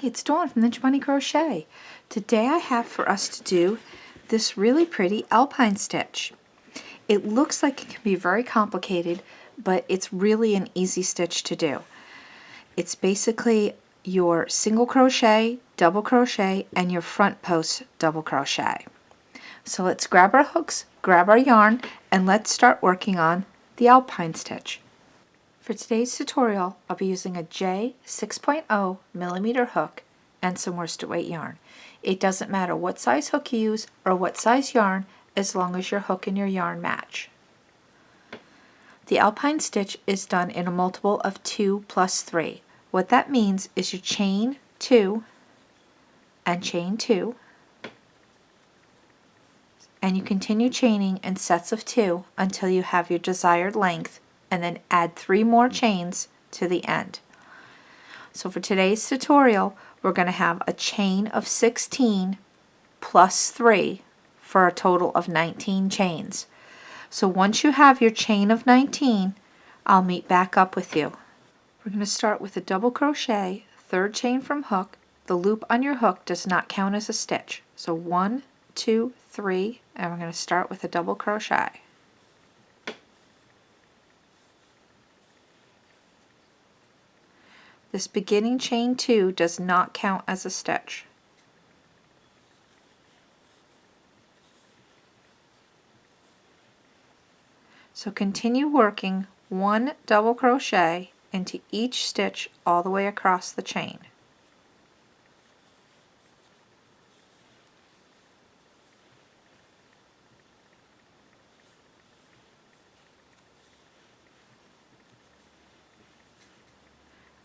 it's Dawn from the Bunny Crochet. Today I have for us to do this really pretty alpine stitch. It looks like it can be very complicated, but it's really an easy stitch to do. It's basically your single crochet, double crochet, and your front post double crochet. So let's grab our hooks, grab our yarn, and let's start working on the alpine stitch. For today's tutorial, I'll be using a J 6.0 millimeter hook and some worsted weight yarn. It doesn't matter what size hook you use or what size yarn, as long as your hook and your yarn match. The alpine stitch is done in a multiple of 2 plus 3. What that means is you chain 2 and chain 2, and you continue chaining in sets of 2 until you have your desired length, and then add 3 more chains to the end. So for today's tutorial, we're going to have a chain of 16 plus 3 for a total of 19 chains. So once you have your chain of 19, I'll meet back up with you. We're going to start with a double crochet, third chain from hook. The loop on your hook does not count as a stitch. So 1, 2, 3, and we're going to start with a double crochet. This beginning chain 2 does not count as a stitch. So continue working 1 double crochet into each stitch all the way across the chain.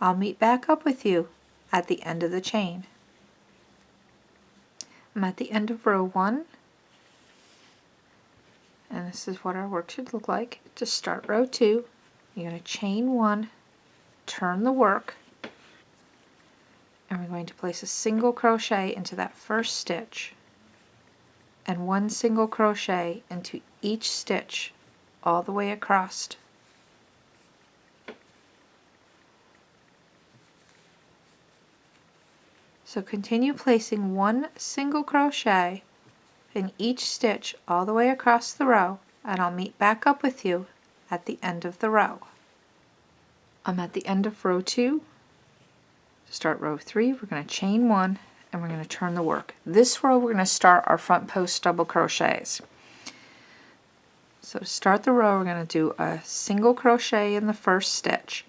I'll meet back up with you at the end of the chain. I'm at the end of row 1, and this is what our work should look like. To start row 2, you're going to chain 1, turn the work, and we're going to place a single crochet into that first stitch and 1 single crochet into each stitch all the way across. So continue placing 1 single crochet in each stitch all the way across the row, and I'll meet back up with you at the end of the row. I'm at the end of row 2. To start row 3, we're going to chain 1 and we're going to turn the work. This row we're going to start our front post double crochets. So to start the row, we're going to do a single crochet in the first stitch.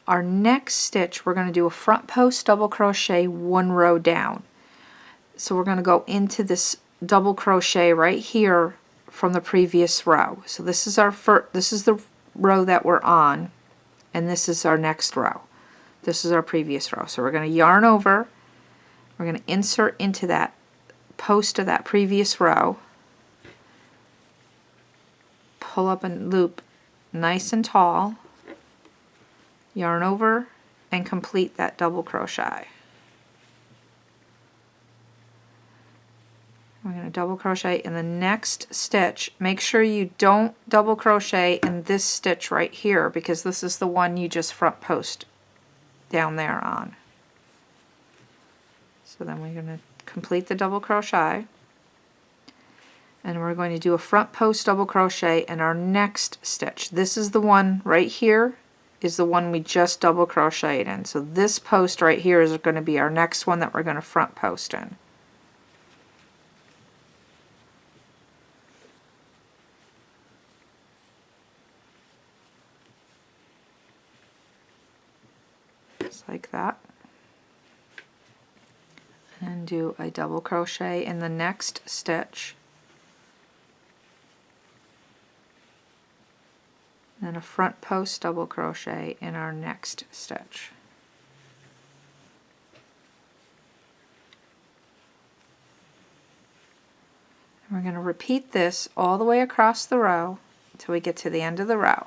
Our next stitch, we're going to do a front post double crochet 1 row down. So we're going to go into this double crochet right here from the previous row. So this is our this is the row that we're on, and this is our next row. This is our previous row. So we're going to yarn over. We're going to insert into that post of that previous row. Pull up and loop nice and tall. Yarn over and complete that double crochet. We're going to double crochet in the next stitch. Make sure you don't double crochet in this stitch right here, because this is the one you just front post down there on. So then we're going to complete the double crochet, and we're going to do a front post double crochet in our next stitch. This is the one right here, is the one we just double crocheted in. So this post right here is going to be our next one that we're going to front post in. Just like that. And do a double crochet in the next stitch. Then a front post double crochet in our next stitch. And we're going to repeat this all the way across the row until we get to the end of the row.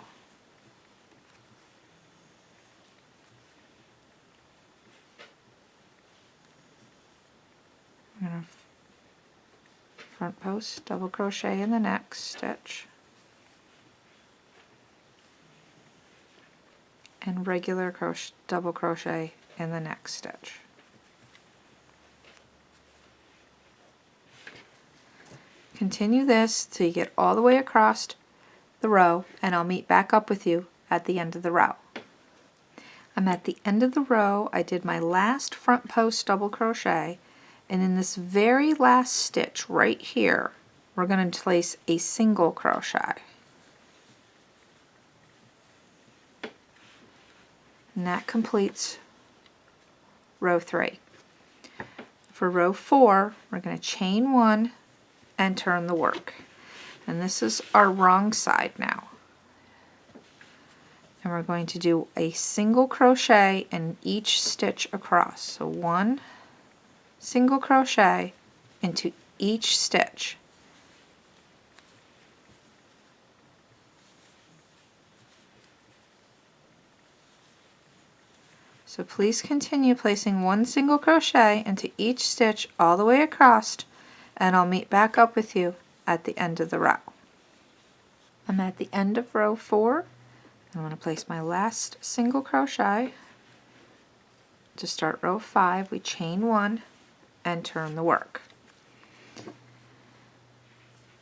I'm going to front post double crochet in the next stitch. And regular double crochet in the next stitch. Continue this till you get all the way across the row, and I'll meet back up with you at the end of the row. I'm at the end of the row. I did my last front post double crochet, and in this very last stitch right here, we're going to place a single crochet. And that completes row 3. For row 4, we're going to chain 1 and turn the work. And this is our wrong side now. And we're going to do a single crochet in each stitch across. So 1 single crochet into each stitch. So please continue placing 1 single crochet into each stitch all the way across, and I'll meet back up with you at the end of the row. I'm at the end of row 4. I'm going to place my last single crochet. To start row 5, we chain 1 and turn the work.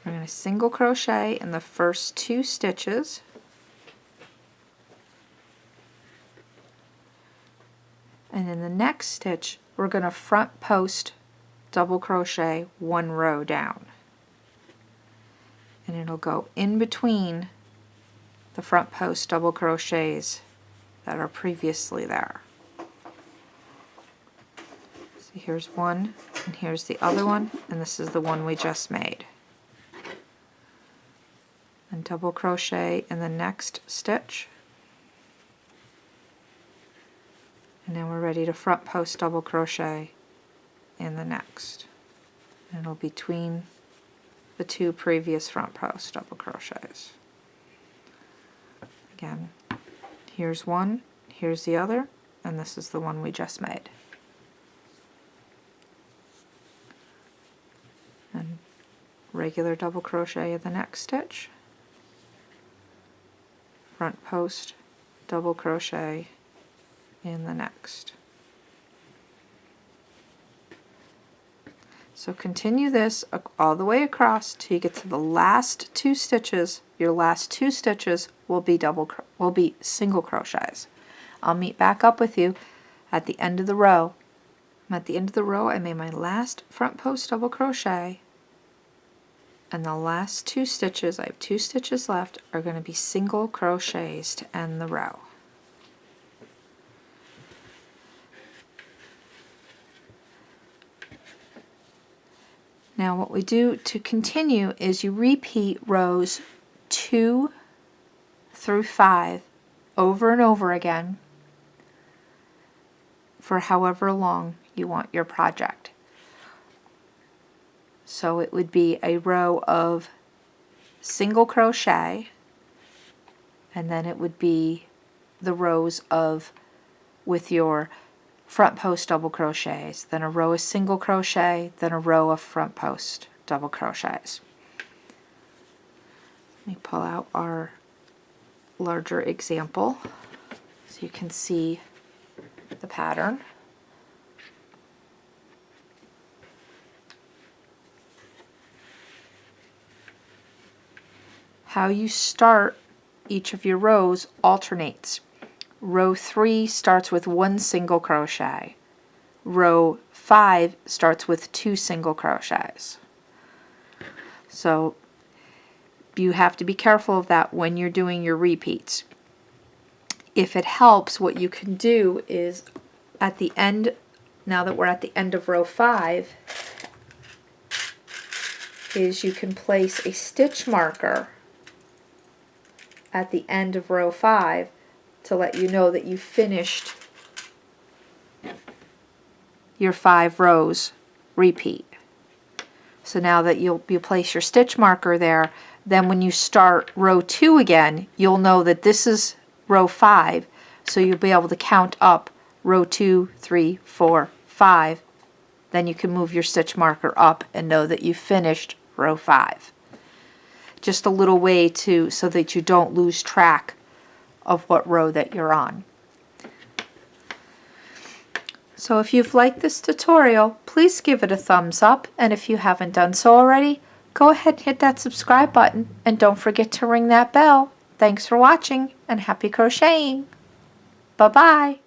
We're going to single crochet in the first 2 stitches. And in the next stitch, we're going to front post double crochet 1 row down. And it'll go in between the front post double crochets that are previously there. So here's one, and here's the other one, and this is the one we just made. And double crochet in the next stitch. And now we're ready to front post double crochet in the next. And it'll be between the 2 previous front post double crochets. Again, here's one, here's the other, and this is the one we just made. And regular double crochet in the next stitch, front post double crochet in the next. So continue this all the way across till you get to the last 2 stitches. Your last 2 stitches will be single crochets. I'll meet back up with you at the end of the row. I'm at the end of the row. I made my last front post double crochet, and the last 2 stitches, I have 2 stitches left, are going to be single crochets to end the row. Now what we do to continue is you repeat rows 2 through 5 over and over again for however long you want your project. So it would be a row of single crochet, and then it would be the rows of with your front post double crochets, then a row of single crochet, then a row of front post double crochets. Let me pull out our larger example so you can see the pattern. How you start each of your rows alternates. Row 3 starts with 1 single crochet. Row 5 starts with 2 single crochets. So you have to be careful of that when you're doing your repeats. If it helps, what you can do is at the end, now that we're at the end of row 5, is you can place a stitch marker at the end of row 5 to let you know that you finished your 5 rows repeat. So now that you place your stitch marker there, then when you start row 2 again, you'll know that this is row 5, so you'll be able to count up row 2, 3, 4, 5. Then you can move your stitch marker up and know that you finished row 5. Just a little way so that you don't lose track of what row that you're on. So if you've liked this tutorial, please give it a thumbs up, and if you haven't done so already, go ahead and hit that subscribe button and don't forget to ring that bell. Thanks for watching and happy crocheting. Bye-bye.